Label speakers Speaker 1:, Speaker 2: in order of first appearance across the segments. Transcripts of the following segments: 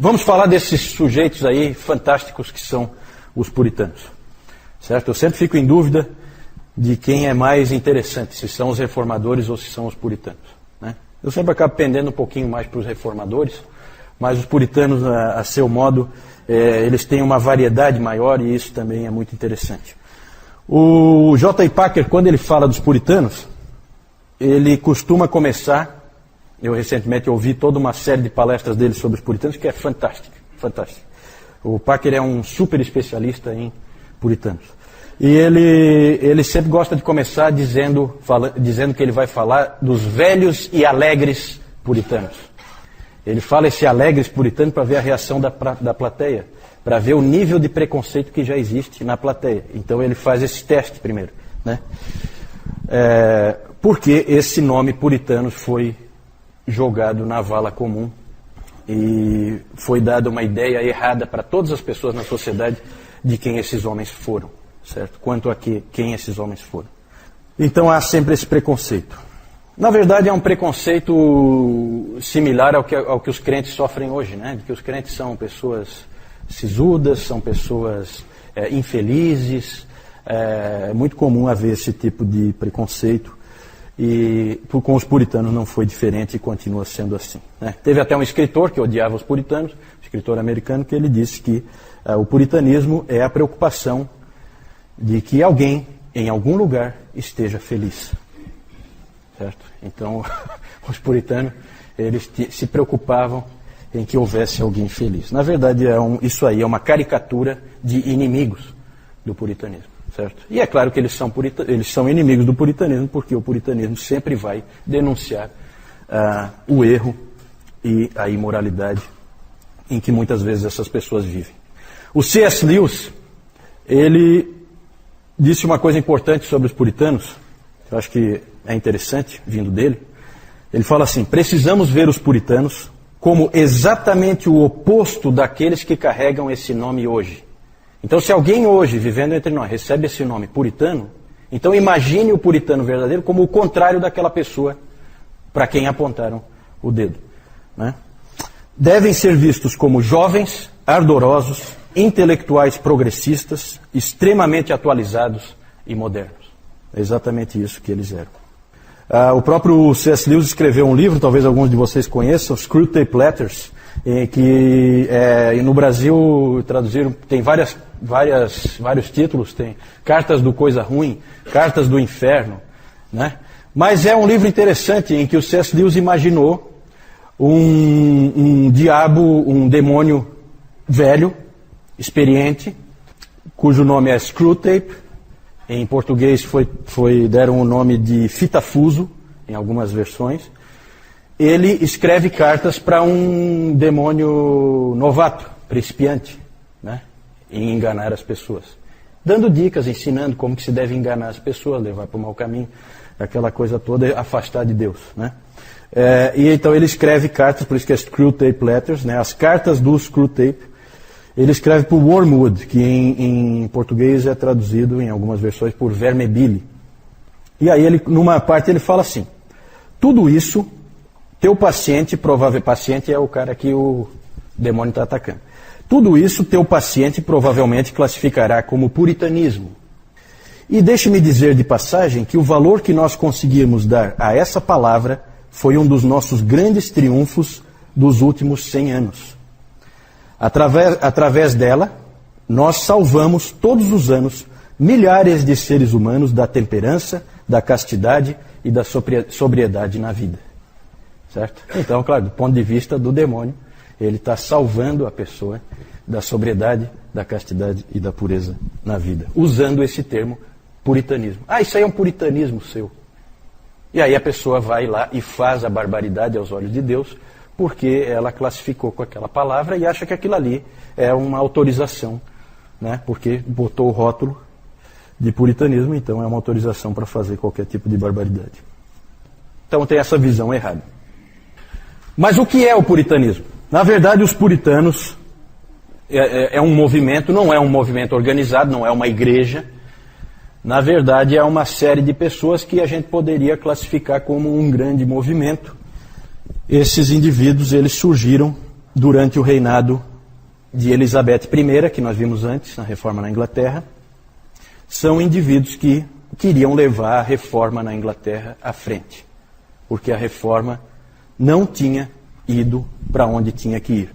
Speaker 1: Vamos falar desses sujeitos aí fantásticos que são os puritanos. Certo? Eu sempre fico em dúvida de quem é mais interessante, se são os reformadores ou se são os puritanos. Né? Eu sempre acabo pendendo um pouquinho mais para os reformadores, mas os puritanos, a seu modo, eles têm uma variedade maior e isso também é muito interessante. O J. Packer, quando ele fala dos puritanos, ele costuma começar, eu recentemente ouvi toda uma série de palestras dele sobre os puritanos, que é fantástica, fantástica. O Packer é um super especialista em puritanos. E ele sempre gosta de começar dizendo que ele vai falar dos velhos e alegres puritanos. Ele fala esse alegres puritano para ver a reação da plateia, para ver o nível de preconceito que já existe na plateia. Então ele faz esse teste primeiro. Né? Porque esse nome puritanos foi jogado na vala comum e foi dada uma ideia errada para todas as pessoas na sociedade de quem esses homens foram, certo? Quanto a quem esses homens foram. Então há sempre esse preconceito. Na verdade é um preconceito similar ao que os crentes sofrem hoje, né? De que os crentes são pessoas sisudas, são pessoas infelizes. É muito comum haver esse tipo de preconceito. E com os puritanos não foi diferente e continua sendo assim. Né? Teve até um escritor que odiava os puritanos, um escritor americano, que ele disse que o puritanismo é a preocupação de que alguém, em algum lugar, esteja feliz. Certo? Então, os puritanos, eles se preocupavam em que houvesse alguém feliz. Na verdade, isso aí é uma caricatura de inimigos do puritanismo. Certo? E é claro que eles são inimigos do puritanismo, porque o puritanismo sempre vai denunciar o erro e a imoralidade em que muitas vezes essas pessoas vivem. O C.S. Lewis, ele disse uma coisa importante sobre os puritanos, eu acho que é interessante, vindo dele. Ele fala assim: precisamos ver os puritanos como exatamente o oposto daqueles que carregam esse nome hoje. Então, se alguém hoje, vivendo entre nós, recebe esse nome puritano, então imagine o puritano verdadeiro como o contrário daquela pessoa para quem apontaram o dedo. Né? Devem ser vistos como jovens, ardorosos, intelectuais progressistas, extremamente atualizados e modernos. É exatamente isso que eles eram. O próprio C.S. Lewis escreveu um livro, talvez alguns de vocês conheçam, Screwtape Letters, que no Brasil traduziram, tem vários títulos, tem Cartas do Coisa Ruim, Cartas do Inferno, né? Mas é um livro interessante em que o C.S. Lewis imaginou um diabo, um demônio velho, experiente, cujo nome é Screwtape. Em português deram o nome de Fitafuso, em algumas versões. Ele escreve cartas para um demônio novato, principiante, né? Em enganar as pessoas. Dando dicas, ensinando como que se deve enganar as pessoas, levar para o mau caminho, aquela coisa toda, afastar de Deus, né? E então ele escreve cartas, por isso que é Screwtape Letters, né? As cartas do Screwtape. Ele escreve por Wormwood, que em português é traduzido em algumas versões por Vermebile. E aí, numa parte, ele fala assim: tudo isso, teu paciente é o cara que o demônio está atacando. Tudo isso, teu paciente provavelmente classificará como puritanismo. E deixe-me dizer de passagem que o valor que nós conseguimos dar a essa palavra foi um dos nossos grandes triunfos dos últimos 100 anos. Através dela, nós salvamos todos os anos milhares de seres humanos da temperança, da castidade e da sobriedade na vida. Certo? Então, claro, do ponto de vista do demônio, ele está salvando a pessoa da sobriedade, da castidade e da pureza na vida, usando esse termo puritanismo. Isso aí é um puritanismo seu. E aí a pessoa vai lá e faz a barbaridade aos olhos de Deus, porque ela classificou com aquela palavra e acha que aquilo ali é uma autorização, né? Porque botou o rótulo de puritanismo, então é uma autorização para fazer qualquer tipo de barbaridade. Então tem essa visão errada. Mas o que é o puritanismo? Na verdade, os puritanos é um movimento, não é um movimento organizado, não é uma igreja. Na verdade, é uma série de pessoas que a gente poderia classificar como um grande movimento. Esses indivíduos, eles surgiram durante o reinado de Elizabeth I, que nós vimos antes, na reforma na Inglaterra, são indivíduos que queriam levar a reforma na Inglaterra à frente, porque a reforma não tinha ido para onde tinha que ir.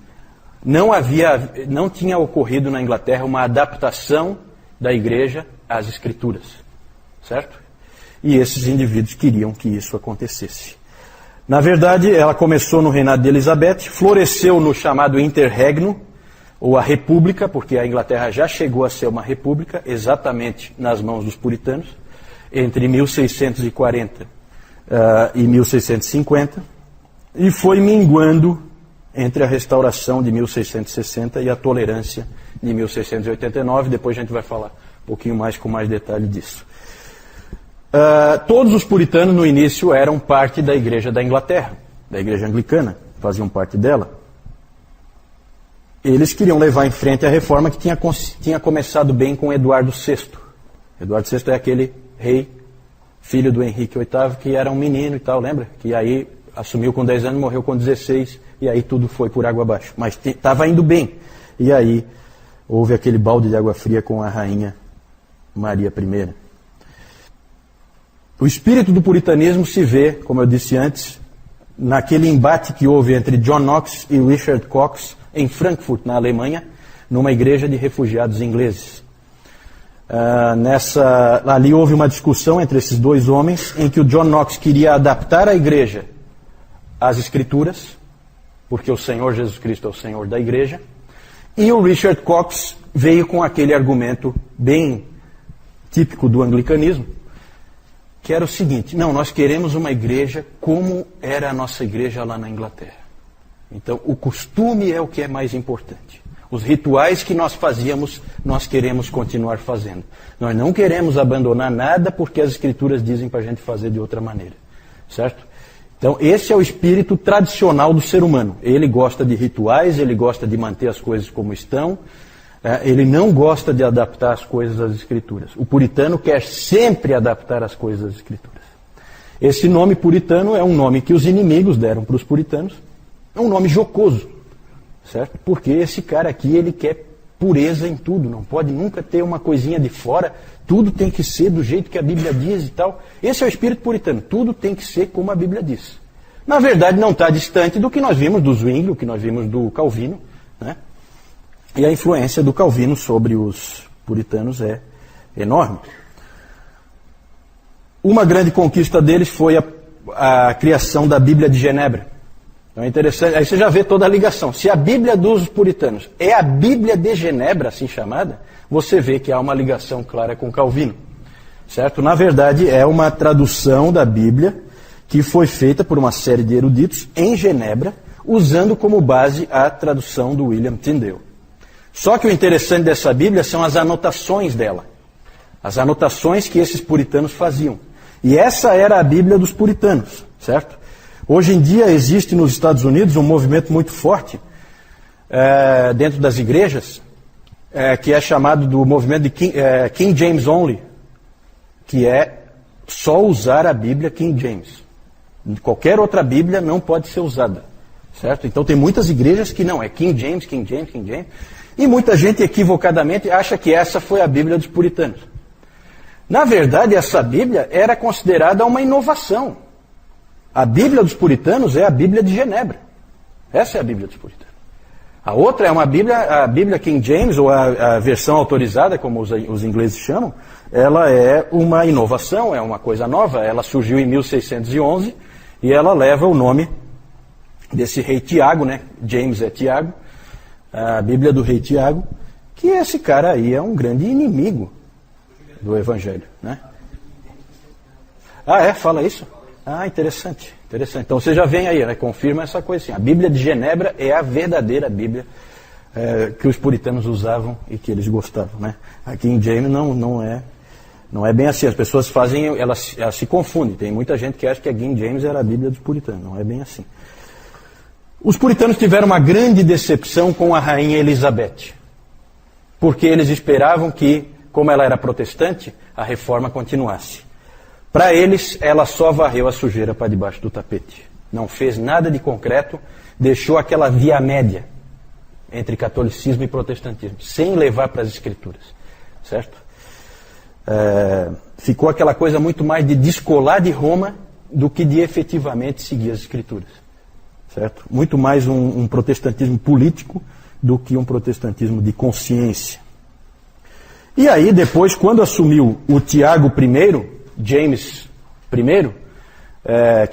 Speaker 1: Não tinha ocorrido na Inglaterra uma adaptação da igreja às escrituras, certo? E esses indivíduos queriam que isso acontecesse. Na verdade, ela começou no reinado de Elizabeth, floresceu no chamado Interregno, ou a República, porque a Inglaterra já chegou a ser uma república, exatamente nas mãos dos puritanos, entre 1640 e 1650, e foi minguando entre a restauração de 1660 e a tolerância de 1689. Depois a gente vai falar um pouquinho mais com mais detalhe disso. Todos os puritanos no início eram parte da igreja da Inglaterra, da igreja anglicana, faziam parte dela. Eles queriam levar em frente a reforma que tinha começado bem com Eduardo VI. Eduardo VI é aquele rei, filho do Henrique VIII, que era um menino e tal, lembra? Que aí assumiu com 10 anos, morreu com 16, e aí tudo foi por água abaixo. Mas estava indo bem. E aí houve aquele balde de água fria com a rainha Maria I. O espírito do puritanismo se vê, como eu disse antes, naquele embate que houve entre John Knox e Richard Cox em Frankfurt, na Alemanha, numa igreja de refugiados ingleses. Ali houve uma discussão entre esses dois homens, em que o John Knox queria adaptar a igreja às escrituras, porque o Senhor Jesus Cristo é o Senhor da igreja, e o Richard Cox veio com aquele argumento bem típico do anglicanismo, que era o seguinte: não, nós queremos uma igreja como era a nossa igreja lá na Inglaterra. Então, o costume é o que é mais importante. Os rituais que nós fazíamos, nós queremos continuar fazendo. Nós não queremos abandonar nada porque as escrituras dizem para a gente fazer de outra maneira. Certo? Então, esse é o espírito tradicional do ser humano. Ele gosta de rituais, ele gosta de manter as coisas como estão, ele não gosta de adaptar as coisas às escrituras. O puritano quer sempre adaptar as coisas às escrituras. Esse nome puritano é um nome que os inimigos deram para os puritanos. É um nome jocoso, certo? Porque esse cara aqui, ele quer pureza em tudo, não pode nunca ter uma coisinha de fora, tudo tem que ser do jeito que a Bíblia diz e tal. Esse é o espírito puritano, tudo tem que ser como a Bíblia diz. Na verdade, não está distante do que nós vimos do Zwingli, o que nós vimos do Calvino, né? E a influência do Calvino sobre os puritanos é enorme. Uma grande conquista deles foi a criação da Bíblia de Genebra. Então é interessante, aí você já vê toda a ligação. Se a Bíblia dos puritanos é a Bíblia de Genebra, assim chamada, você vê que há uma ligação clara com Calvino. Certo? Na verdade, é uma tradução da Bíblia que foi feita por uma série de eruditos em Genebra, usando como base a tradução do William Tyndale. Só que o interessante dessa Bíblia são as anotações dela. As anotações que esses puritanos faziam. E essa era a Bíblia dos puritanos, certo? Hoje em dia existe nos Estados Unidos um movimento muito forte dentro das igrejas, que é chamado do movimento de King James Only, que é só usar a Bíblia King James. Qualquer outra Bíblia não pode ser usada, certo? Então tem muitas igrejas que não, é King James, King James, King James, e muita gente equivocadamente acha que essa foi a Bíblia dos puritanos. Na verdade, essa Bíblia era considerada uma inovação. A Bíblia dos puritanos é a Bíblia de Genebra. Essa é a Bíblia dos puritanos. A outra é uma Bíblia, a Bíblia King James, ou a versão autorizada, como os ingleses chamam, ela é uma inovação, é uma coisa nova. Ela surgiu em 1611 e ela leva o nome desse rei Tiago, né? James é Tiago, a Bíblia do rei Tiago, que esse cara aí é um grande inimigo do Evangelho, né? Ah, é? Fala isso? Ah, interessante, interessante. Então você já vem aí, né? Confirma essa coisa assim. A Bíblia de Genebra é a verdadeira Bíblia que os puritanos usavam e que eles gostavam, né? Aqui em James não é bem assim. As pessoas elas se confundem. Tem muita gente que acha que a King James era a Bíblia dos puritanos. Não é bem assim. Os puritanos tiveram uma grande decepção com a rainha Elizabeth, porque eles esperavam que, como ela era protestante, a reforma continuasse. Para eles, ela só varreu a sujeira para debaixo do tapete. Não fez nada de concreto, deixou aquela via média, entre catolicismo e protestantismo, sem levar para as escrituras, certo? Ficou aquela coisa muito mais de descolar de Roma do que de efetivamente seguir as escrituras, certo? Muito mais um protestantismo político do que um protestantismo de consciência. E aí depois, quando assumiu o Tiago I, James I,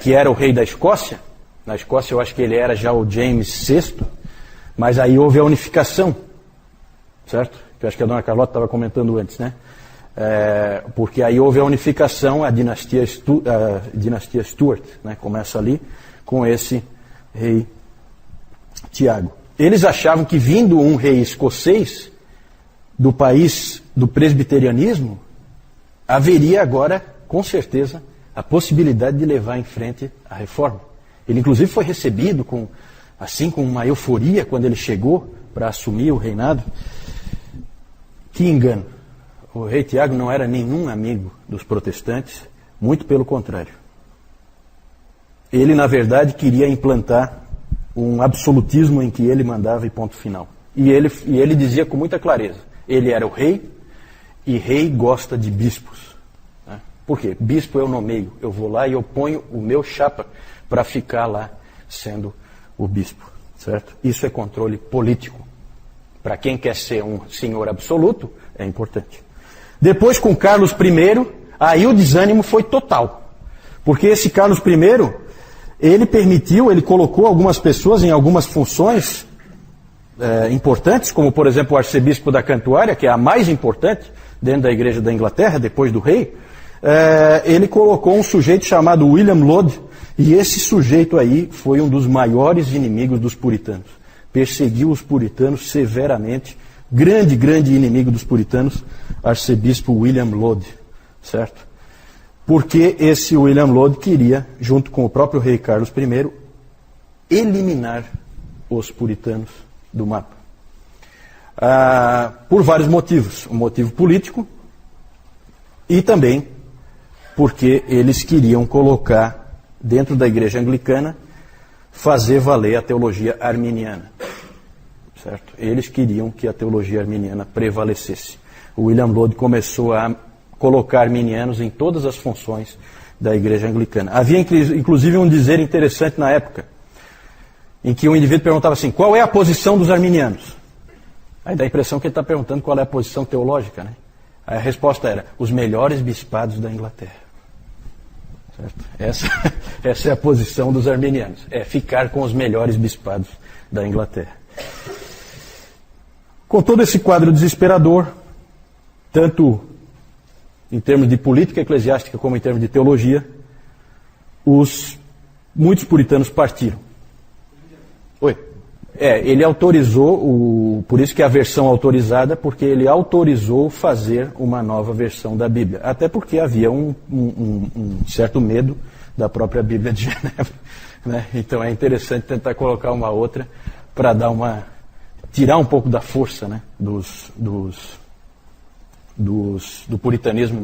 Speaker 1: que era o rei da Escócia, na Escócia eu acho que ele era já o James VI, mas aí houve a unificação, certo? Que eu acho que a dona Carlota estava comentando antes, né? Porque aí houve a unificação, a dinastia Stuart, né? Começa ali com esse rei Tiago. Eles achavam que vindo um rei escocês do país do presbiterianismo, haveria agora, com certeza, a possibilidade de levar em frente a reforma. Ele inclusive foi recebido com uma euforia quando ele chegou para assumir o reinado. Que engano. O rei Tiago não era nenhum amigo dos protestantes, muito pelo contrário. Ele, na verdade, queria implantar um absolutismo em que ele mandava e ponto final. E ele dizia com muita clareza, ele era o rei, e rei gosta de bispos. Né? Por quê? Bispo eu nomeio, eu vou lá e eu ponho o meu chapa para ficar lá sendo o bispo. Certo? Isso é controle político. Para quem quer ser um senhor absoluto, é importante. Depois, com Carlos I, aí o desânimo foi total. Porque esse Carlos I, ele colocou algumas pessoas em algumas funções importantes, como por exemplo o arcebispo da Cantuária, que é a mais importante dentro da igreja da Inglaterra, depois do rei. Ele colocou um sujeito chamado William Laud, e esse sujeito aí foi um dos maiores inimigos dos puritanos. Perseguiu os puritanos severamente. Grande inimigo dos puritanos, arcebispo William Laud, certo? Porque esse William Laud queria, junto com o próprio rei Carlos I, eliminar os puritanos do mapa. Por vários motivos. Um motivo político e também porque eles queriam colocar dentro da igreja anglicana, fazer valer a teologia arminiana. Certo? Eles queriam que a teologia arminiana prevalecesse. O William Laud começou a colocar arminianos em todas as funções da igreja anglicana. Havia inclusive um dizer interessante na época, em que um indivíduo perguntava assim, qual é a posição dos arminianos? Aí dá a impressão que ele está perguntando qual é a posição teológica, né? Aí a resposta era, os melhores bispados da Inglaterra. Certo? Essa é a posição dos arminianos, é ficar com os melhores bispados da Inglaterra. Com todo esse quadro desesperador, tanto em termos de política eclesiástica como em termos de teologia, muitos puritanos partiram. Oi? Ele autorizou, por isso que é a versão autorizada, porque ele autorizou fazer uma nova versão da Bíblia. Até porque havia um certo medo da própria Bíblia de Genebra. Né? Então é interessante tentar colocar uma outra para tirar um pouco da força, né? do puritanismo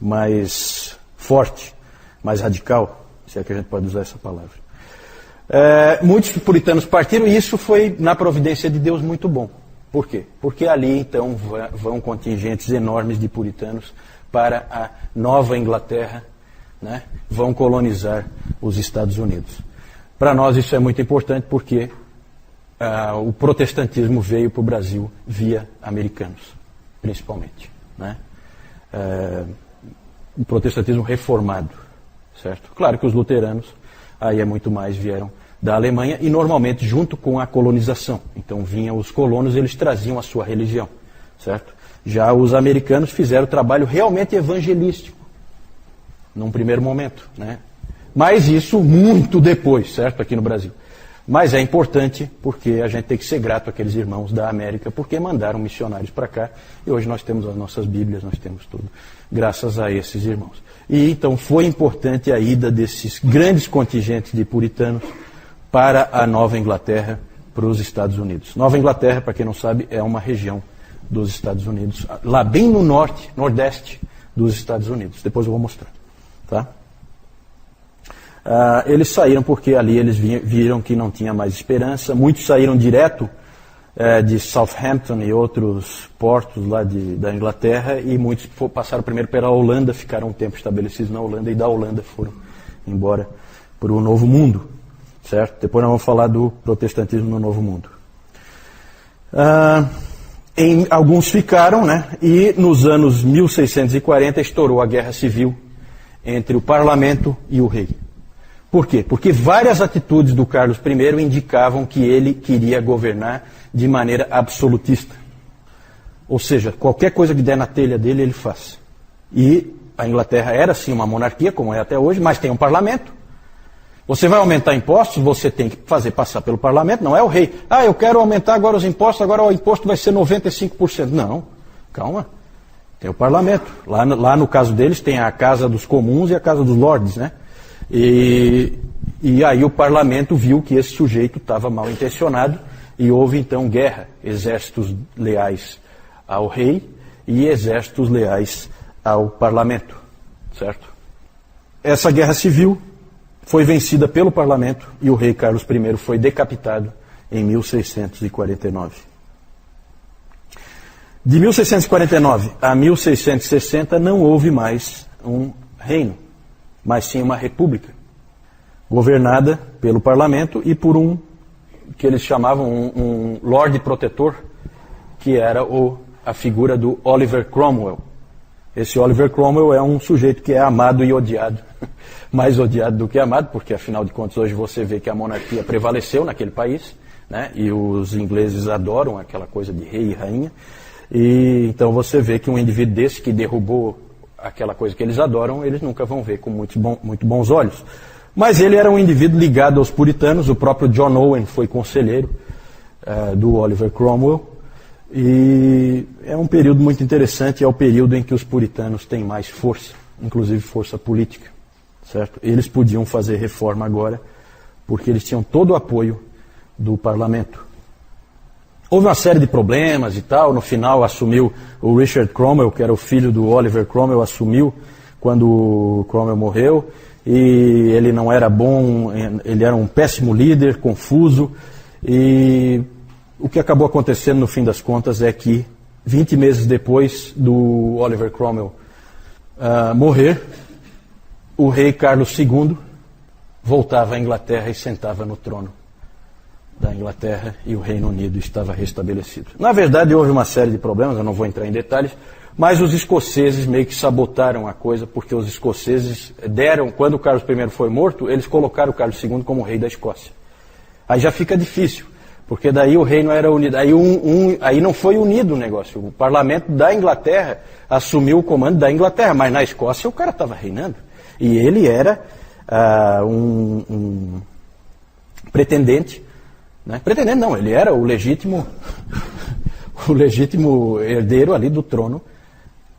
Speaker 1: mais forte, mais radical, se é que a gente pode usar essa palavra. Muitos puritanos partiram e isso foi, na providência de Deus, muito bom. Por quê? Porque ali, então, vão contingentes enormes de puritanos para a Nova Inglaterra, né? Vão colonizar os Estados Unidos. Para nós isso é muito importante porque o protestantismo veio para o Brasil via americanos, principalmente. Né? O protestantismo reformado, certo? Claro que os luteranos, aí é muito mais, vieram da Alemanha e normalmente junto com a colonização. Então vinham os colonos, eles traziam a sua religião, certo? Já os americanos fizeram o trabalho realmente evangelístico, num primeiro momento, né? Mas isso muito depois, certo? Aqui no Brasil. Mas é importante porque a gente tem que ser grato àqueles irmãos da América, porque mandaram missionários para cá e hoje nós temos as nossas Bíblias, nós temos tudo, graças a esses irmãos. E então foi importante a ida desses grandes contingentes de puritanos para a Nova Inglaterra, para os Estados Unidos. Nova Inglaterra, para quem não sabe, é uma região dos Estados Unidos, lá bem no norte, nordeste dos Estados Unidos. Depois eu vou mostrar. Tá? Eles saíram porque ali eles viram que não tinha mais esperança. Muitos saíram direto de Southampton e outros portos lá da Inglaterra, e muitos passaram primeiro pela Holanda, ficaram um tempo estabelecidos na Holanda, e da Holanda foram embora para o Novo Mundo, certo? Depois nós vamos falar do protestantismo no Novo Mundo. Alguns ficaram, né? E nos anos 1640 estourou a Guerra Civil entre o parlamento e o rei. Por quê? Porque várias atitudes do Carlos I indicavam que ele queria governar de maneira absolutista. Ou seja, qualquer coisa que der na telha dele, ele faz. E a Inglaterra era sim uma monarquia, como é até hoje, mas tem um parlamento. Você vai aumentar impostos, você tem que fazer passar pelo parlamento, não é o rei. Eu quero aumentar agora os impostos, agora o imposto vai ser 95%. Não, calma. Tem o parlamento. Lá no caso deles tem a Casa dos Comuns e a Casa dos Lordes, né? E aí o parlamento viu que esse sujeito estava mal intencionado e houve então guerra, exércitos leais ao rei e exércitos leais ao parlamento, certo? Essa guerra civil foi vencida pelo parlamento e o rei Carlos I foi decapitado em 1649. De 1649 a 1660 não houve mais um reino, mas sim uma república, governada pelo parlamento e por um que eles chamavam um Lorde Protetor, que era a figura do Oliver Cromwell. Esse Oliver Cromwell é um sujeito que é amado e odiado, mais odiado do que amado, porque afinal de contas hoje você vê que a monarquia prevaleceu naquele país, né? E os ingleses adoram aquela coisa de rei e rainha, e então você vê que um indivíduo desse que derrubou aquela coisa que eles adoram, eles nunca vão ver com muito bons olhos. Mas ele era um indivíduo ligado aos puritanos, o próprio John Owen foi conselheiro do Oliver Cromwell, e é um período muito interessante, é o período em que os puritanos têm mais força, inclusive força política, certo? Eles podiam fazer reforma agora, porque eles tinham todo o apoio do parlamento. Houve uma série de problemas e tal, no final assumiu o Richard Cromwell, que era o filho do Oliver Cromwell, assumiu quando o Cromwell morreu, e ele não era bom, ele era um péssimo líder, confuso, e o que acabou acontecendo no fim das contas é que 20 meses depois do Oliver Cromwell morrer, o rei Carlos II voltava à Inglaterra e sentava no trono da Inglaterra e o Reino Unido estava restabelecido. Na verdade, houve uma série de problemas, eu não vou entrar em detalhes, mas os escoceses meio que sabotaram a coisa, porque os escoceses quando o Carlos I foi morto, eles colocaram o Carlos II como rei da Escócia. Aí já fica difícil, porque daí o reino era unido, aí não foi unido o negócio. O parlamento da Inglaterra assumiu o comando da Inglaterra, mas na Escócia o cara estava reinando. E ele era um pretendente, né? Pretendente não, ele era o legítimo herdeiro ali do trono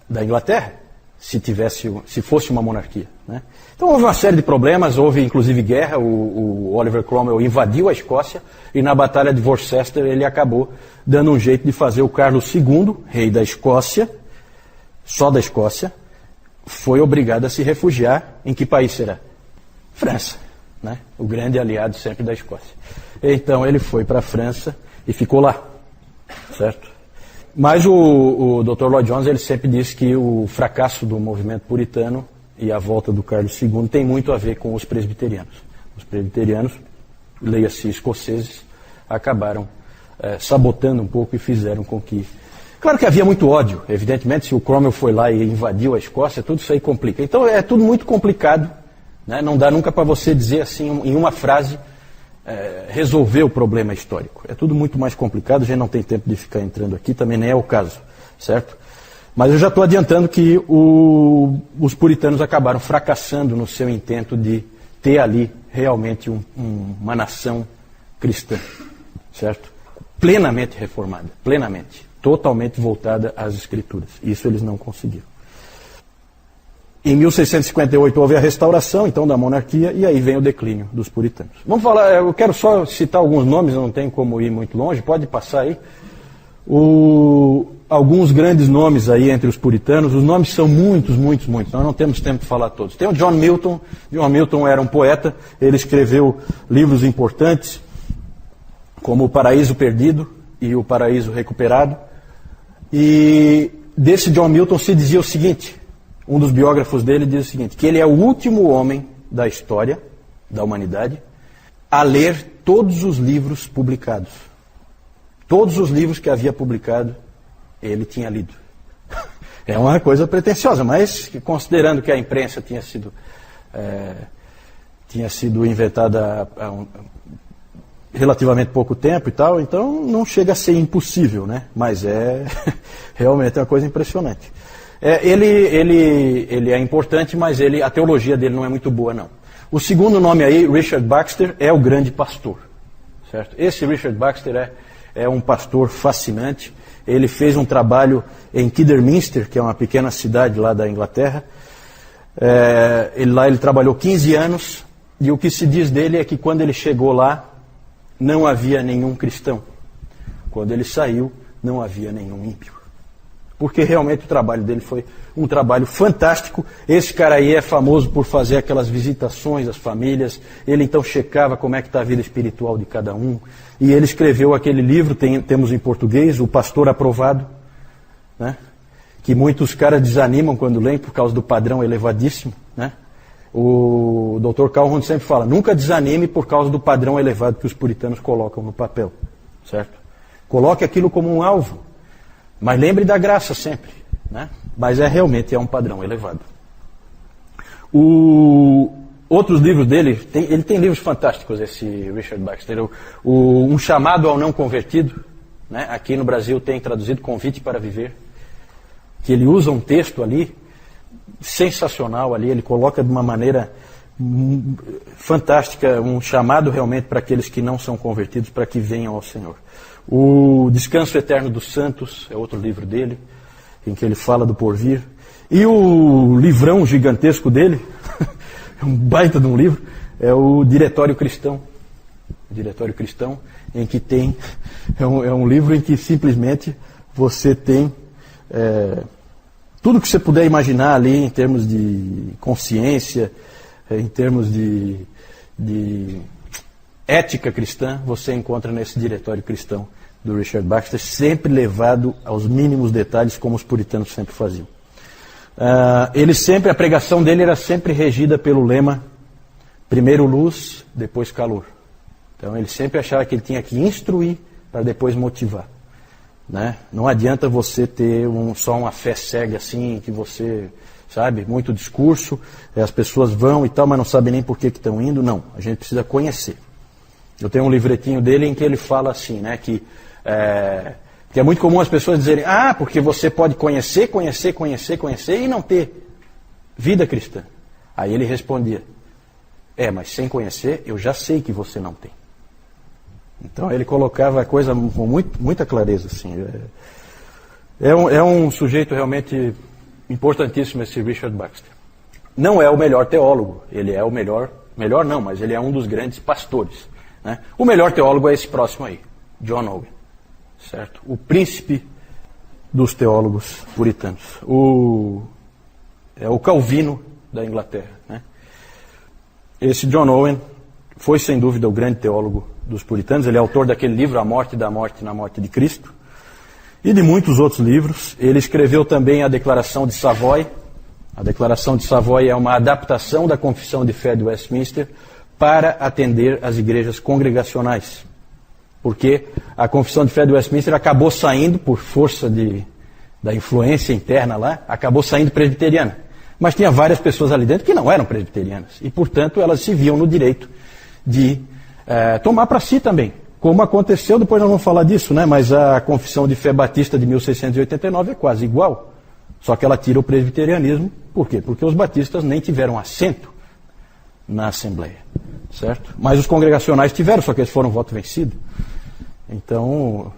Speaker 1: da Inglaterra, se fosse uma monarquia, né? Então houve uma série de problemas, houve inclusive guerra, o Oliver Cromwell invadiu a Escócia e na Batalha de Worcester ele acabou dando um jeito de fazer o Carlos II, rei da Escócia, só da Escócia, foi obrigado a se refugiar em que país será? França, né? O grande aliado sempre da Escócia. Então ele foi para a França e ficou lá, certo? Mas o Dr. Lloyd Jones ele sempre disse que o fracasso do movimento puritano e a volta do Carlos II tem muito a ver com os presbiterianos. Os presbiterianos, leia-se escoceses, acabaram sabotando um pouco e fizeram com que... Claro que havia muito ódio, evidentemente, se o Cromwell foi lá e invadiu a Escócia, tudo isso aí complica. Então é tudo muito complicado, né? Não dá nunca para você dizer assim, em uma frase, resolver o problema histórico. É tudo muito mais complicado, a gente não tem tempo de ficar entrando aqui, também nem é o caso, certo? Mas eu já estou adiantando que os puritanos acabaram fracassando no seu intento de ter ali realmente uma nação cristã, certo? Plenamente reformada, plenamente, totalmente voltada às Escrituras. Isso eles não conseguiram. Em 1658 houve a restauração, então, da monarquia, e aí vem o declínio dos puritanos. Vamos falar, eu quero só citar alguns nomes, eu não tenho como ir muito longe, pode passar aí. Alguns grandes nomes aí entre os puritanos, os nomes são muitos, nós não temos tempo de falar todos. Tem o John Milton. John Milton era um poeta, ele escreveu livros importantes, como O Paraíso Perdido, e o Paraíso Recuperado. E desse John Milton se dizia o seguinte, um dos biógrafos dele diz o seguinte, que ele é o último homem da história da humanidade a ler todos os livros publicados. Todos os livros que havia publicado, ele tinha lido. É uma coisa pretensiosa, mas considerando que a imprensa tinha sido inventada há relativamente pouco tempo e tal, então não chega a ser impossível, né? Mas é realmente uma coisa impressionante. Ele é importante, mas a teologia dele não é muito boa, não. O segundo nome aí, Richard Baxter, é o grande pastor, certo? Esse Richard Baxter é um pastor fascinante. Ele fez um trabalho em Kidderminster, que é uma pequena cidade lá da Inglaterra. Ele trabalhou 15 anos, e o que se diz dele é que quando ele chegou lá, não havia nenhum cristão. Quando ele saiu, não havia nenhum ímpio. Porque realmente o trabalho dele foi um trabalho fantástico. Esse cara aí é famoso por fazer aquelas visitações às famílias. Ele então checava como é que está a vida espiritual de cada um. E ele escreveu aquele livro, temos em português, O Pastor Aprovado, né? Que muitos caras desanimam quando leem por causa do padrão elevadíssimo, né? O Dr. Calhoun sempre fala, nunca desanime por causa do padrão elevado que os puritanos colocam no papel, certo? Coloque aquilo como um alvo, mas lembre da graça sempre, né? Mas realmente é um padrão elevado. Outros livros dele, ele tem livros fantásticos, esse Richard Baxter. Um Chamado ao Não Convertido, né? Aqui no Brasil tem traduzido Convite para Viver, que ele usa um texto ali, sensacional ali, ele coloca de uma maneira fantástica, um chamado realmente para aqueles que não são convertidos, para que venham ao Senhor. O Descanso Eterno dos Santos é outro livro dele, em que ele fala do porvir. E o livrão gigantesco dele, um baita de um livro, é o Diretório Cristão. O Diretório Cristão, em que tem, é um livro em que simplesmente você tem tudo que você puder imaginar ali em termos de consciência, em termos de ética cristã, você encontra nesse Diretório Cristão do Richard Baxter, sempre levado aos mínimos detalhes, como os puritanos sempre faziam. A pregação dele era sempre regida pelo lema, primeiro luz, depois calor. Então ele sempre achava que ele tinha que instruir para depois motivar. Né? Não adianta você ter só uma fé cega assim, que você, sabe, muito discurso, as pessoas vão e tal, mas não sabem nem por que estão indo. Não, a gente precisa conhecer. Eu tenho um livretinho dele em que ele fala assim, né, que é muito comum as pessoas dizerem, porque você pode conhecer e não ter vida cristã. Aí ele respondia, mas sem conhecer eu já sei que você não tem. Então ele colocava a coisa com muita clareza, assim. É um sujeito realmente importantíssimo, esse Richard Baxter. Não é o melhor teólogo, ele é o melhor não, mas ele é um dos grandes pastores, né? O melhor teólogo é esse próximo aí, John Owen, certo? O príncipe dos teólogos puritanos. É o Calvino da Inglaterra, né? Esse John Owen foi sem dúvida o grande teólogo dos puritanos. Ele é autor daquele livro, A Morte da Morte na Morte de Cristo, e de muitos outros livros. Ele escreveu também a Declaração de Savoy. A Declaração de Savoy é uma adaptação da Confissão de Fé de Westminster para atender às igrejas congregacionais. Porque a Confissão de Fé de Westminster acabou saindo, por força da influência interna lá, acabou saindo presbiteriana. Mas tinha várias pessoas ali dentro que não eram presbiterianas. E, portanto, elas se viam no direito de tomar para si também. Como aconteceu, depois nós vamos falar disso, né? Mas a Confissão de Fé Batista de 1689 é quase igual. Só que ela tira o presbiterianismo. Por quê? Porque os batistas nem tiveram assento na Assembleia, certo? Mas os congregacionais tiveram, só que eles foram voto vencido. Então,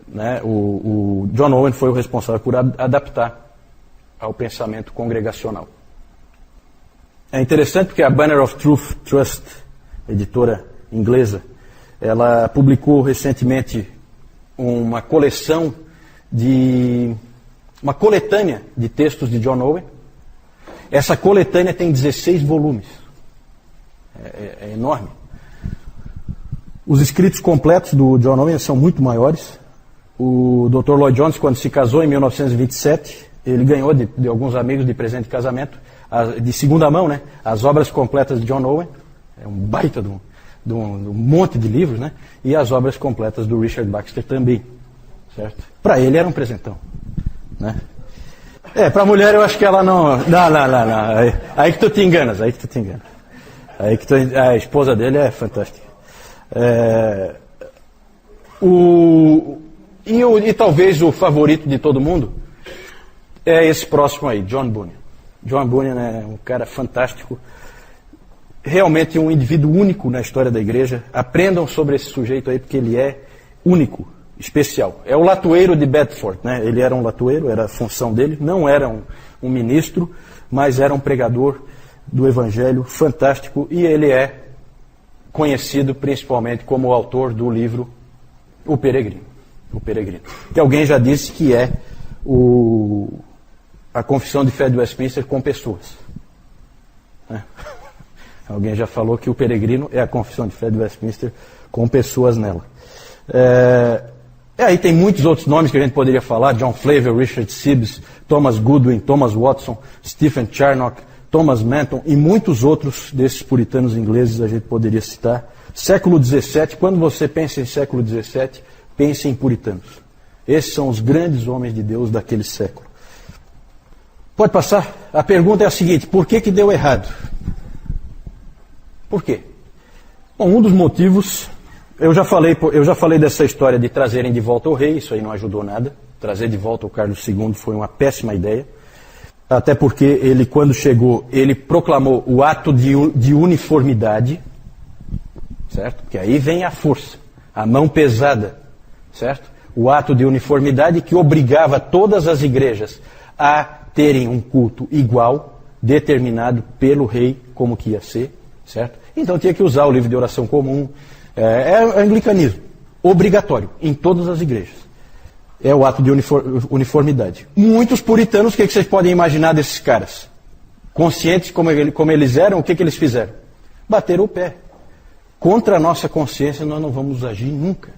Speaker 1: né, o John Owen foi o responsável por adaptar ao pensamento congregacional. É interessante porque a Banner of Truth Trust, editora inglesa, ela publicou recentemente uma coletânea de textos de John Owen. Essa coletânea tem 16 volumes. É enorme. Os escritos completos do John Owen são muito maiores, O Dr. Lloyd Jones, quando se casou em 1927, ele ganhou de alguns amigos de presente de casamento, de segunda mão, né, as obras completas de John Owen, é um baita de um monte de livros, né, e as obras completas do Richard Baxter também, certo? Para ele era um presentão, né? Para a mulher eu acho que ela não. Não. Aí que tu te enganas, a esposa dele é fantástica. E talvez o favorito de todo mundo é esse próximo aí, John Bunyan. John Bunyan é um cara fantástico, realmente um indivíduo único na história da igreja. Aprendam sobre esse sujeito aí, porque ele é único, especial. É o latoeiro de Bedford, né? Ele era um latoeiro, era a função dele, não era um ministro, mas era um pregador do evangelho fantástico, e ele é conhecido principalmente como o autor do livro O Peregrino. Que alguém já disse que é a Confissão de Fé de Westminster com pessoas. Né? Alguém já falou que o Peregrino é a Confissão de Fé de Westminster com pessoas nela. Aí tem muitos outros nomes que a gente poderia falar: John Flavel, Richard Sibbes, Thomas Goodwin, Thomas Watson, Stephen Charnock, Thomas Manton e muitos outros desses puritanos ingleses a gente poderia citar. Século XVII, quando você pensa em século XVII, pense em puritanos. Esses são os grandes homens de Deus daquele século. Pode passar? A pergunta é a seguinte: por que deu errado? Por quê? Bom, um dos motivos, eu já falei dessa história de trazerem de volta o rei, isso aí não ajudou nada. Trazer de volta o Carlos II foi uma péssima ideia. Até porque ele, quando chegou, ele proclamou o ato de uniformidade, certo? Porque aí vem a força, a mão pesada, certo? O ato de uniformidade que obrigava todas as igrejas a terem um culto igual, determinado pelo rei como que ia ser, certo? Então tinha que usar o livro de oração comum, é anglicanismo, obrigatório, em todas as igrejas. É o ato de uniformidade. Muitos puritanos, o que vocês podem imaginar desses caras? Conscientes como eles eram, o que eles fizeram? Bateram o pé. Contra a nossa consciência nós não vamos agir nunca.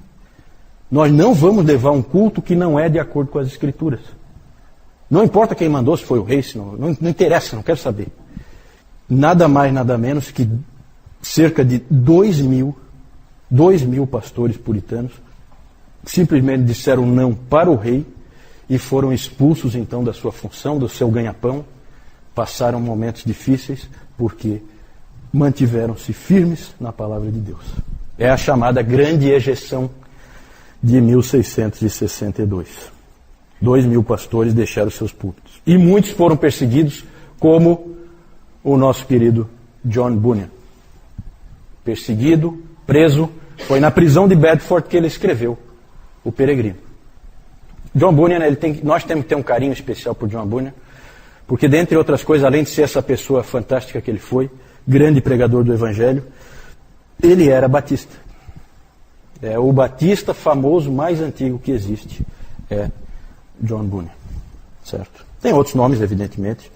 Speaker 1: Nós não vamos levar um culto que não é de acordo com as Escrituras. Não importa quem mandou, se foi o rei, se não interessa, não quero saber. Nada mais, nada menos que cerca de 2.000 pastores puritanos simplesmente disseram não para o rei e foram expulsos então da sua função, do seu ganha-pão. Passaram momentos difíceis porque mantiveram-se firmes na palavra de Deus. É a chamada Grande Ejeção de 1662. 2.000 pastores deixaram seus púlpitos. E muitos foram perseguidos, como o nosso querido John Bunyan. Perseguido, preso, foi na prisão de Bedford que ele escreveu O Peregrino. John Bunyan, nós temos que ter um carinho especial por John Bunyan, porque, dentre outras coisas, além de ser essa pessoa fantástica que ele foi, grande pregador do Evangelho, ele era batista. É o batista famoso mais antigo que existe, é John Bunyan, certo? Tem outros nomes, evidentemente.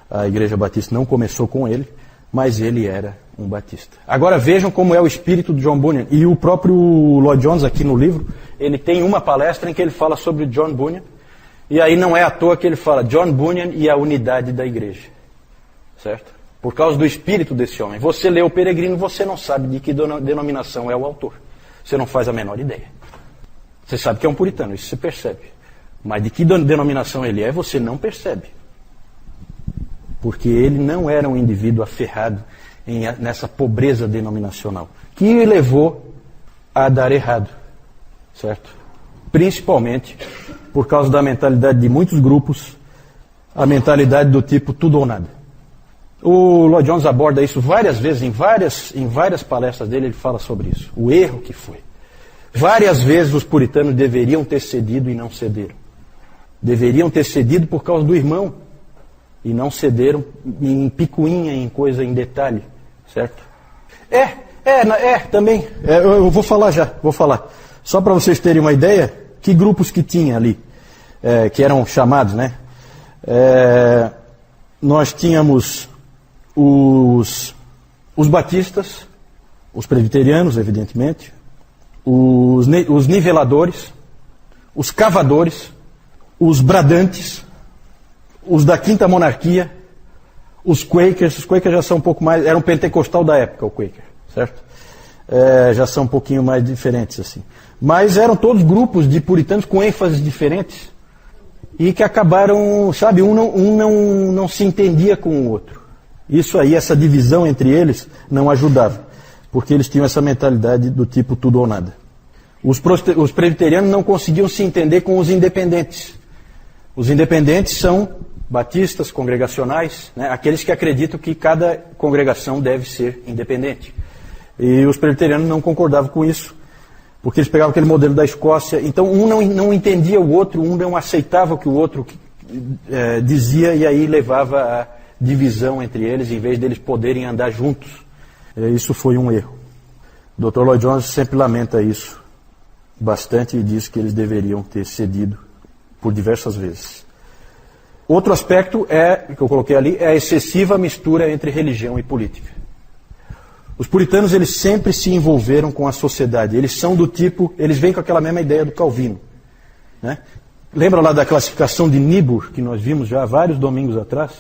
Speaker 1: A Igreja Batista não começou com ele, mas ele era um batista. Agora vejam como é o espírito de John Bunyan. E o próprio Lloyd Jones, aqui no livro, ele tem uma palestra em que ele fala sobre John Bunyan, e aí não é à toa que ele fala John Bunyan e a unidade da igreja, certo? Por causa do espírito desse homem. Você lê O Peregrino, você não sabe de que denominação é o autor. Você não faz a menor ideia. Você sabe que é um puritano, isso você percebe. Mas de que denominação ele é, você não percebe. Porque ele não era um indivíduo aferrado nessa pobreza denominacional, que o levou a dar errado, certo? Principalmente por causa da mentalidade de muitos grupos, a mentalidade do tipo tudo ou nada. O Lloyd Jones aborda isso várias vezes, em várias palestras dele ele fala sobre isso, o erro que foi. Várias vezes os puritanos deveriam ter cedido e não cederam. Deveriam ter cedido por causa do irmão, e não cederam em picuinha, em coisa, em detalhe, certo? Também. Eu vou falar já. Só para vocês terem uma ideia, que grupos que tinha ali, que eram chamados, né? Nós tínhamos os batistas, os presbiterianos, evidentemente, os niveladores, os cavadores, os bradantes, os da Quinta Monarquia, os Quakers já são um pouco mais, era um pentecostal da época o Quaker, certo? Já são um pouquinho mais diferentes assim. Mas eram todos grupos de puritanos com ênfases diferentes e que acabaram, sabe, um não se entendia com o outro. Isso aí, essa divisão entre eles não ajudava, porque eles tinham essa mentalidade do tipo tudo ou nada. Os presbiterianos não conseguiam se entender com os independentes. Os independentes são batistas, congregacionais, né, aqueles que acreditam que cada congregação deve ser independente. E os presbiterianos não concordavam com isso, porque eles pegavam aquele modelo da Escócia. Então um não entendia o outro, um não aceitava o que o outro dizia, e aí levava a divisão entre eles, em vez deles poderem andar juntos. Isso foi um erro. O Dr. Lloyd Jones sempre lamenta isso bastante e diz que eles deveriam ter cedido por diversas vezes. Outro aspecto que eu coloquei ali, é a excessiva mistura entre religião e política. Os puritanos, eles sempre se envolveram com a sociedade. Eles são do tipo, eles vêm com aquela mesma ideia do Calvino, né? Lembra lá da classificação de Niebuhr, que nós vimos já há vários domingos atrás?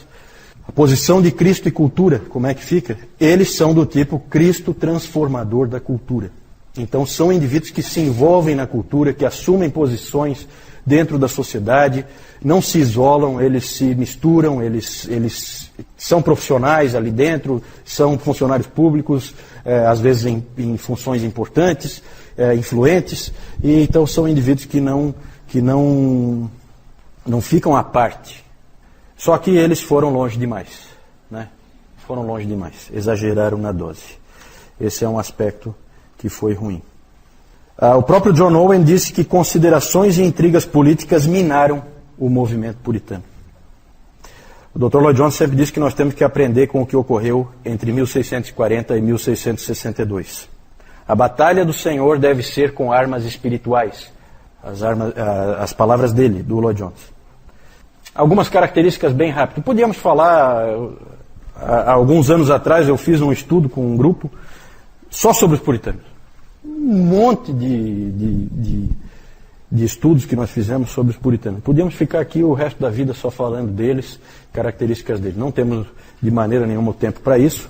Speaker 1: A posição de Cristo e cultura, como é que fica? Eles são do tipo Cristo transformador da cultura. Então são indivíduos que se envolvem na cultura, que assumem posições dentro da sociedade, não se isolam, eles se misturam, eles são profissionais ali dentro, são funcionários públicos, às vezes em funções importantes, influentes, e então são indivíduos que não ficam à parte. Só que eles foram longe demais, né? Foram longe demais, exageraram na dose. Esse é um aspecto que foi ruim. O próprio John Owen disse que considerações e intrigas políticas minaram o movimento puritano. O Dr. Lloyd Jones sempre disse que nós temos que aprender com o que ocorreu entre 1640 e 1662. A batalha do Senhor deve ser com armas espirituais. As palavras dele, do Lloyd Jones. Algumas características bem rápido. Podíamos falar, há alguns anos atrás eu fiz um estudo com um grupo só sobre os puritanos. Um monte de estudos que nós fizemos sobre os puritanos. Podíamos ficar aqui o resto da vida só falando deles, características deles. Não temos de maneira nenhuma tempo para isso.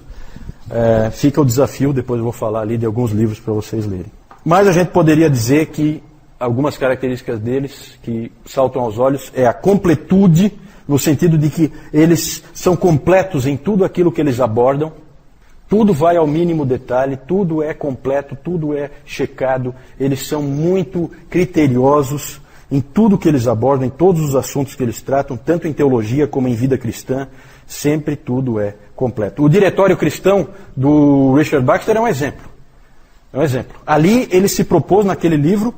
Speaker 1: Fica o desafio, depois eu vou falar ali de alguns livros para vocês lerem. Mas a gente poderia dizer que algumas características deles que saltam aos olhos é a completude, no sentido de que eles são completos em tudo aquilo que eles abordam. Tudo vai ao mínimo detalhe, tudo é completo, tudo é checado. Eles são muito criteriosos em tudo que eles abordam, em todos os assuntos que eles tratam, tanto em teologia como em vida cristã. Sempre tudo é completo. O Diretório Cristão do Richard Baxter é um exemplo. É um exemplo. Ali ele se propôs, naquele livro,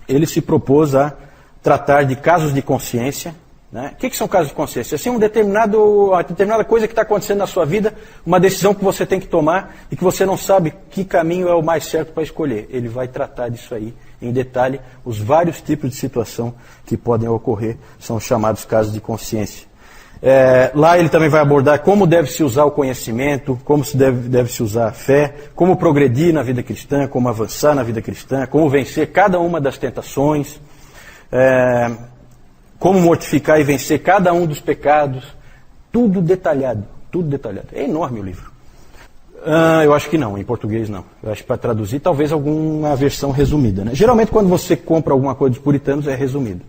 Speaker 1: ele se propôs a tratar de casos de consciência. Né? O que são casos de consciência? Assim, uma determinada coisa que está acontecendo na sua vida, uma decisão que você tem que tomar e que você não sabe que caminho é o mais certo para escolher. Ele vai tratar disso aí em detalhe. Os vários tipos de situação que podem ocorrer são chamados casos de consciência. Lá ele também vai abordar como deve se usar o conhecimento, como deve se usar a fé, como progredir na vida cristã, como avançar na vida cristã, como vencer cada uma das tentações, como mortificar e vencer cada um dos pecados. Tudo detalhado, tudo detalhado. É enorme o livro. Eu acho que não, em português não. Eu acho que para traduzir, talvez alguma versão resumida. Né? Geralmente quando você compra alguma coisa dos puritanos é resumido,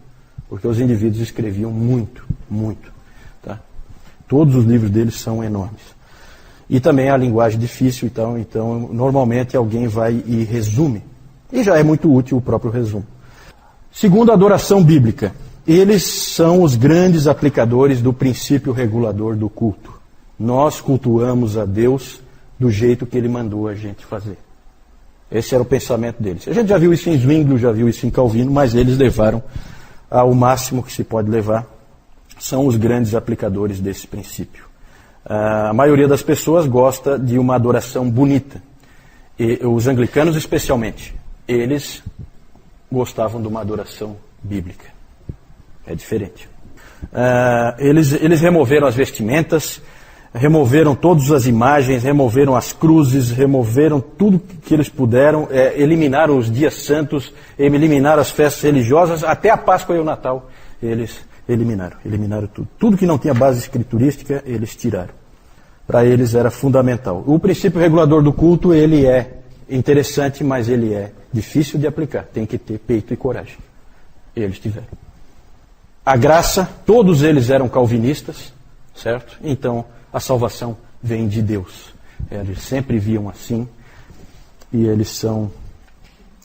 Speaker 1: porque os indivíduos escreviam muito, muito. Tá? Todos os livros deles são enormes. E também a linguagem difícil, então normalmente alguém vai e resume. E já é muito útil o próprio resumo. Segundo, a adoração bíblica. Eles são os grandes aplicadores do princípio regulador do culto. Nós cultuamos a Deus do jeito que Ele mandou a gente fazer. Esse era o pensamento deles. A gente já viu isso em Zwinglio, já viu isso em Calvino, mas eles levaram ao máximo que se pode levar. São os grandes aplicadores desse princípio. A maioria das pessoas gosta de uma adoração bonita. E os anglicanos especialmente, eles gostavam de uma adoração bíblica. É diferente. Eles removeram as vestimentas, removeram todas as imagens, removeram as cruzes, removeram tudo que eles puderam, eliminaram os dias santos, eliminaram as festas religiosas, até a Páscoa e o Natal eles eliminaram tudo. Tudo que não tinha base escriturística, eles tiraram. Para eles era fundamental. O princípio regulador do culto, ele é interessante, mas ele é difícil de aplicar. Tem que ter peito e coragem. Eles tiveram. A graça, todos eles eram calvinistas, certo? Então, a salvação vem de Deus. Eles sempre viam assim, e eles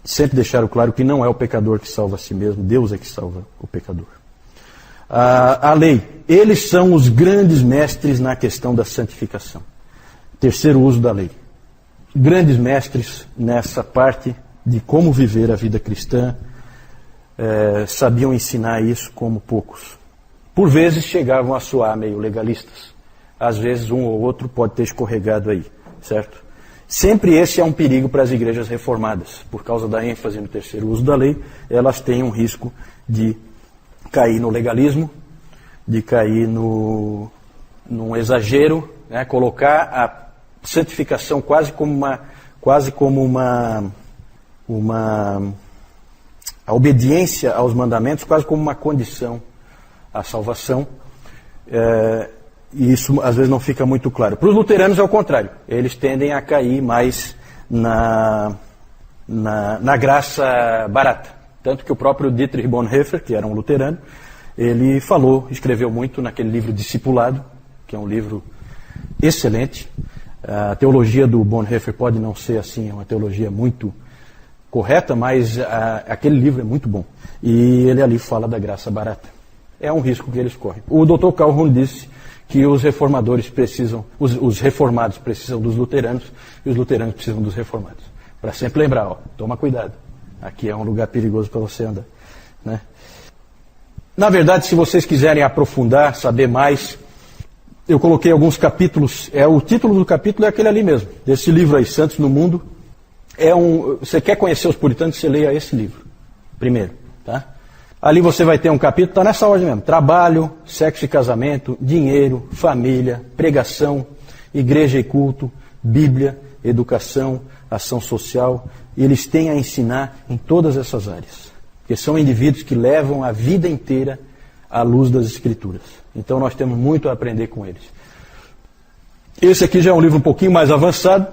Speaker 1: sempre deixaram claro que não é o pecador que salva a si mesmo, Deus é que salva o pecador. A lei, eles são os grandes mestres na questão da santificação. Terceiro uso da lei. Grandes mestres nessa parte de como viver a vida cristã, sabiam ensinar isso como poucos. Por vezes chegavam a soar meio legalistas. Às vezes um ou outro pode ter escorregado aí, certo? Sempre esse é um perigo para as igrejas reformadas. Por causa da ênfase no terceiro uso da lei, elas têm um risco de cair no legalismo, de cair num exagero, né? Colocar a santificação quase como a obediência aos mandamentos quase como uma condição à salvação. E isso às vezes não fica muito claro. Para os luteranos é o contrário. Eles tendem a cair mais na graça barata. Tanto que o próprio Dietrich Bonhoeffer, que era um luterano, ele escreveu muito naquele livro Discipulado, que é um livro excelente. A teologia do Bonhoeffer pode não ser assim, uma teologia muito correta, mas aquele livro é muito bom. E ele ali fala da graça barata. É um risco que eles correm. O Dr. Calhoun disse que os reformadores precisam, os reformados precisam dos luteranos e os luteranos precisam dos reformados. Para sempre lembrar, toma cuidado. Aqui é um lugar perigoso para você andar, né? Na verdade, se vocês quiserem aprofundar, saber mais, eu coloquei alguns capítulos. O título do capítulo é aquele ali mesmo, desse livro aí, Santos no Mundo. Você quer conhecer os puritanos, você leia esse livro primeiro, tá? Ali você vai ter um capítulo, está nessa ordem mesmo: trabalho, sexo e casamento, dinheiro, família, pregação, igreja e culto, Bíblia, educação, ação social. E eles têm a ensinar em todas essas áreas, porque são indivíduos que levam a vida inteira à luz das Escrituras. Então nós temos muito a aprender com eles. Esse aqui já é um livro um pouquinho mais avançado,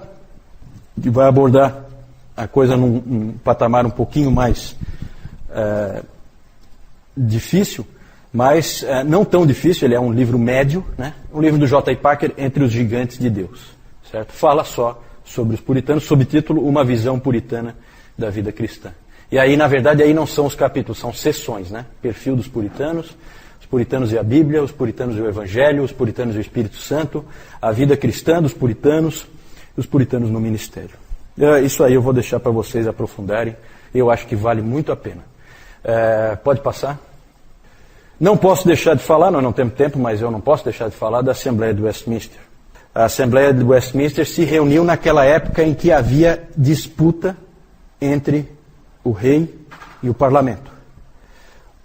Speaker 1: que vai abordar a coisa num patamar um pouquinho mais difícil, mas não tão difícil. Ele é um livro médio, né? Um livro do J. I. Packer, Entre os Gigantes de Deus, certo? Fala só sobre os puritanos, subtítulo Uma Visão Puritana da Vida Cristã. E aí, na verdade, aí não são os capítulos, são seções, né? Perfil dos puritanos, os puritanos e a Bíblia, os puritanos e o Evangelho, os puritanos e o Espírito Santo, a vida cristã dos puritanos e os puritanos no ministério. Isso aí eu vou deixar para vocês aprofundarem. Eu acho que vale muito a pena. Pode passar? Não posso deixar de falar, nós não temos tempo, mas eu não posso deixar de falar da Assembleia de Westminster. A Assembleia de Westminster se reuniu naquela época em que havia disputa entre o rei e o parlamento.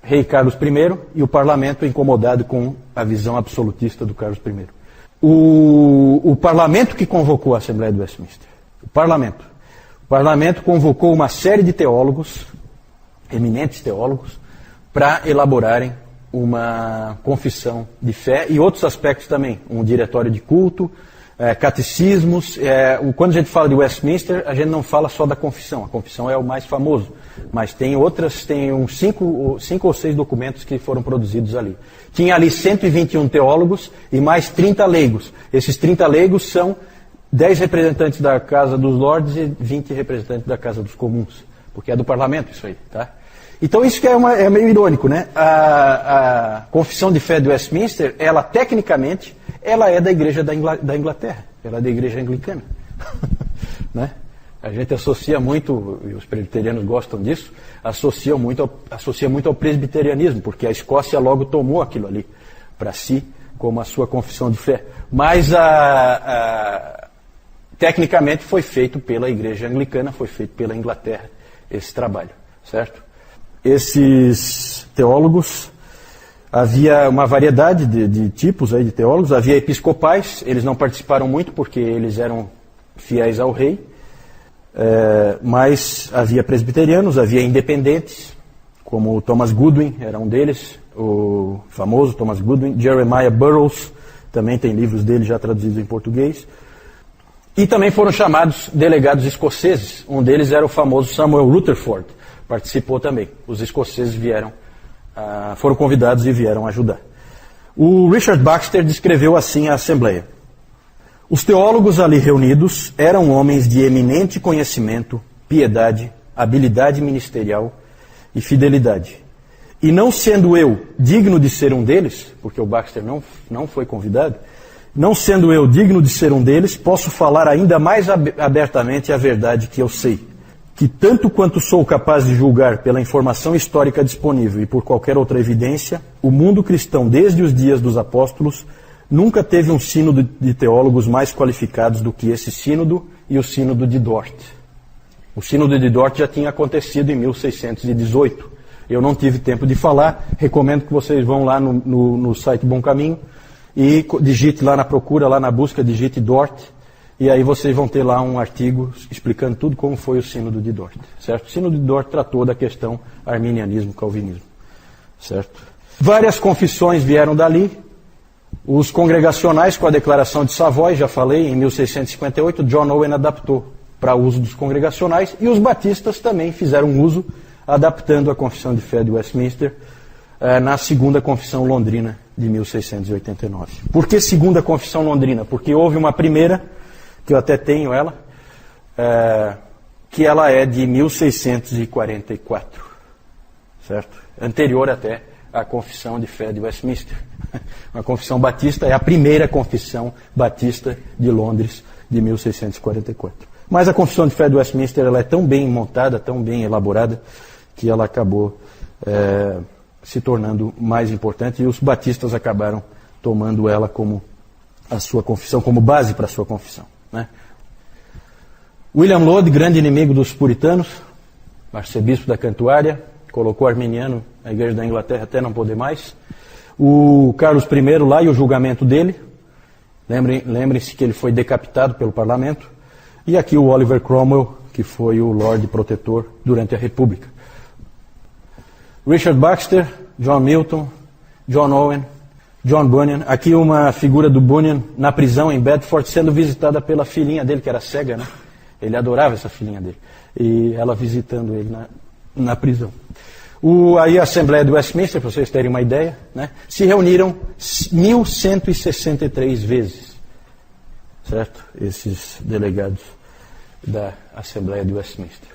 Speaker 1: Rei Carlos I e o parlamento incomodado com a visão absolutista do Carlos I. O parlamento que convocou a Assembleia de Westminster. O parlamento convocou uma série de teólogos, eminentes teólogos, para elaborarem uma confissão de fé e outros aspectos também, um diretório de culto, catecismos. Quando a gente fala de Westminster, a gente não fala só da confissão. A confissão é o mais famoso, mas tem uns 5 ou 6 documentos que foram produzidos ali. Tinha ali 121 teólogos e mais 30 leigos. Esses 30 leigos são 10 representantes da Casa dos Lordes e 20 representantes da Casa dos Comuns, porque é do parlamento isso aí, tá? Então isso que é meio irônico, né? A confissão de fé de Westminster, ela tecnicamente, ela é da Igreja da Inglaterra, ela é da Igreja Anglicana, né? A gente associa muito, e os presbiterianos gostam disso, associa muito ao presbiterianismo, porque a Escócia logo tomou aquilo ali para si como a sua confissão de fé. Mas tecnicamente foi feito pela Igreja Anglicana, foi feito pela Inglaterra esse trabalho, certo? Esses teólogos Havia uma variedade de tipos aí de teólogos. Havia episcopais, eles não participaram muito porque eles eram fiéis ao rei, mas havia presbiterianos, havia independentes, como Thomas Goodwin era um deles, o famoso Thomas Goodwin. Jeremiah Burroughs, também tem livros dele já traduzidos em português. E também foram chamados delegados escoceses. Um deles era o famoso Samuel Rutherford, participou também. Os escoceses foram convidados e vieram ajudar. O Richard Baxter descreveu assim a Assembleia. Os teólogos ali reunidos eram homens de eminente conhecimento, piedade, habilidade ministerial e fidelidade. E não sendo eu digno de ser um deles, porque o Baxter não foi convidado, não sendo eu digno de ser um deles, posso falar ainda mais abertamente a verdade que eu sei. Que tanto quanto sou capaz de julgar pela informação histórica disponível e por qualquer outra evidência, o mundo cristão desde os dias dos apóstolos nunca teve um sínodo de teólogos mais qualificados do que esse sínodo e o sínodo de Dort. O sínodo de Dort já tinha acontecido em 1618. Eu não tive tempo de falar, recomendo que vocês vão lá no site Bom Caminho e digite lá na procura, lá na busca, digite Dort. E aí vocês vão ter lá um artigo explicando tudo como foi o sínodo de Dort, certo? O sínodo de Dort tratou da questão arminianismo, calvinismo, certo? Várias confissões vieram dali. Os congregacionais com a declaração de Savoy, já falei, em 1658, John Owen adaptou para uso dos congregacionais, e os batistas também fizeram uso, adaptando a confissão de fé de Westminster na segunda confissão londrina de 1689. Por que segunda confissão londrina? Porque houve uma primeira, que eu até tenho ela, que ela é de 1644, certo? Anterior até à confissão de fé de Westminster. A confissão batista é a primeira confissão batista de Londres de 1644. Mas a confissão de fé de Westminster ela é tão bem montada, tão bem elaborada, que ela acabou se tornando mais importante, e os batistas acabaram tomando ela como a sua confissão, como base para a sua confissão. Né? William Laud, grande inimigo dos puritanos, arcebispo da Cantuária, colocou arminiano na Igreja da Inglaterra até não poder mais. O Carlos I lá e o julgamento dele, lembrem-se que ele foi decapitado pelo parlamento. E aqui o Oliver Cromwell, que foi o Lorde Protetor durante a República. Richard Baxter, John Milton, John Owen, John Bunyan. Aqui uma figura do Bunyan na prisão em Bedford, sendo visitada pela filhinha dele, que era cega, né? Ele adorava essa filhinha dele. E ela visitando ele na prisão. Aí a Assembleia de Westminster, para vocês terem uma ideia, né? Se reuniram 1163 vezes. Certo? Esses delegados da Assembleia de Westminster.